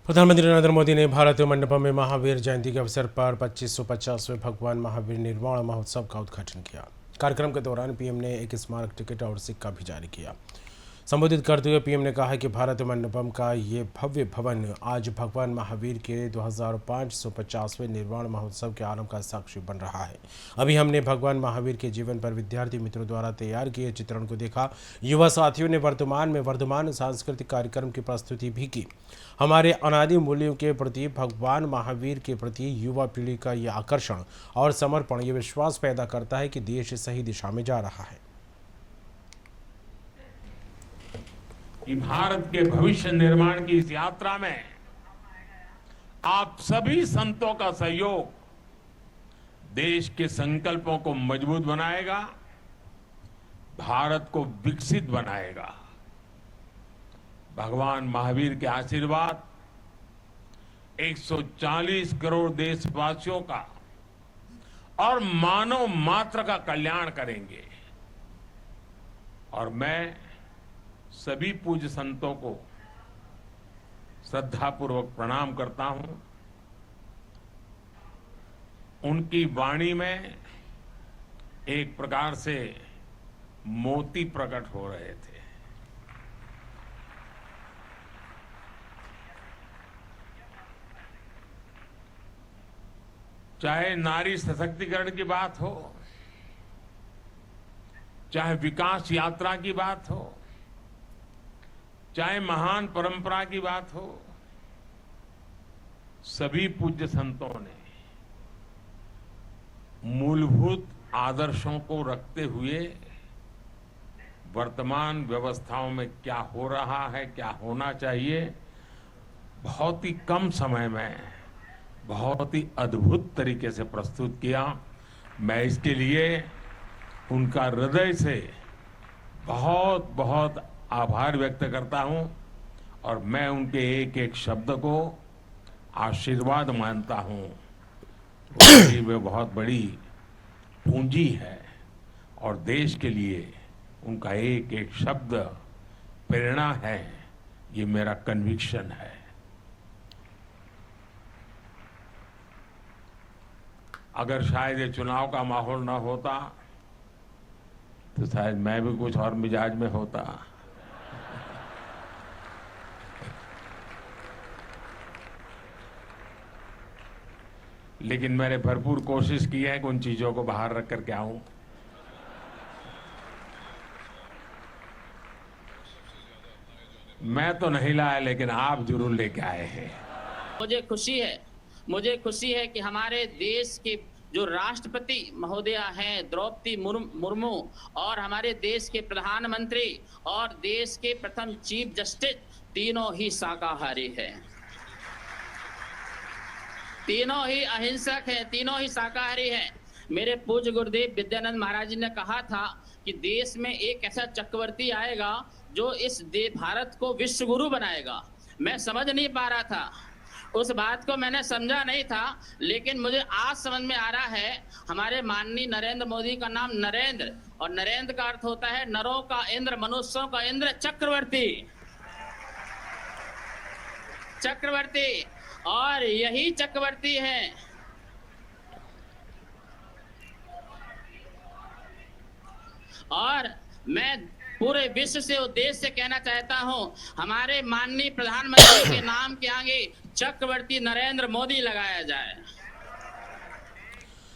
प्रधानमंत्री नरेंद्र मोदी ने भारतीय मंडपम में महावीर जयंती के अवसर पर 2550वें भगवान महावीर निर्वाण महोत्सव का उद्घाटन किया। कार्यक्रम के दौरान पीएम ने एक स्मारक टिकट और सिक्का भी जारी किया। संबोधित करते हुए पीएम ने कहा कि भारतीय मंडपम का ये भव्य भवन आज भगवान महावीर के 2550वें निर्वाण महोत्सव के आरंभ का साक्षी बन रहा है। अभी हमने भगवान महावीर के जीवन पर विद्यार्थी मित्रों द्वारा तैयार किए चित्रण को देखा। युवा साथियों ने वर्तमान सांस्कृतिक कार्यक्रम की प्रस्तुति भी की। हमारे अनादि मूल्यों के प्रति भगवान महावीर के प्रति युवा पीढ़ी का ये आकर्षण और समर्पण ये विश्वास पैदा करता है कि देश सही दिशा में जा रहा है। कि भारत के भविष्य निर्माण की इस यात्रा में आप सभी संतों का सहयोग देश के संकल्पों को मजबूत बनाएगा, भारत को विकसित बनाएगा। भगवान महावीर के आशीर्वाद 140 करोड़ देशवासियों का और मानव मात्र का कल्याण करेंगे। और मैं सभी पूज्य संतों को श्रद्धापूर्वक प्रणाम करता हूं। उनकी वाणी में एक प्रकार से मोती प्रकट हो रहे थे। चाहे नारी सशक्तिकरण की बात हो, चाहे विकास यात्रा की बात हो, चाहे महान परंपरा की बात हो, सभी पूज्य संतों ने मूलभूत आदर्शों को रखते हुए वर्तमान व्यवस्थाओं में क्या हो रहा है, क्या होना चाहिए, बहुत ही कम समय में बहुत ही अद्भुत तरीके से प्रस्तुत किया। मैं इसके लिए उनका हृदय से बहुत बहुत आभार व्यक्त करता हूं और मैं उनके एक एक शब्द को आशीर्वाद मानता हूं। वे बहुत बड़ी पूंजी है और देश के लिए उनका एक एक शब्द प्रेरणा है, ये मेरा कन्विक्शन है। अगर शायद ये चुनाव का माहौल ना होता तो शायद मैं भी कुछ और मिजाज में होता। लेकिन मैंने भरपूर कोशिश की है कि उन चीजों को बाहर रख करके आऊं। मैं तो नहीं लाया, लेकिन आप जरूर लेके आए हैं। मुझे खुशी है कि हमारे देश के जो राष्ट्रपति महोदया हैं द्रौपदी मुर्मू और हमारे देश के प्रधानमंत्री और देश के प्रथम चीफ जस्टिस तीनों ही शाकाहारी हैं, तीनों ही अहिंसक हैं, तीनों ही शाकाहारी हैं। मेरे पूज्य गुरुदेव विद्यानंद महाराज जी ने कहा था कि देश में एक ऐसा चक्रवर्ती आएगा जो इस भारत को विश्व गुरु बनाएगा। मैं समझ नहीं पा रहा था, उस बात को मैंने समझा नहीं था, लेकिन मुझे आज समझ में आ रहा है। हमारे माननीय नरेंद्र मोदी का नाम नरेंद्र, और नरेंद्र का अर्थ होता है नरों का इंद्र, मनुष्यों का इंद्र, चक्रवर्ती। चक्रवर्ती, और यही चक्रवर्ती है। और मैं पूरे विश्व से उद्देश्य से कहना चाहता हूं, हमारे माननीय प्रधानमंत्री के नाम के आगे चक्रवर्ती नरेंद्र मोदी लगाया जाए।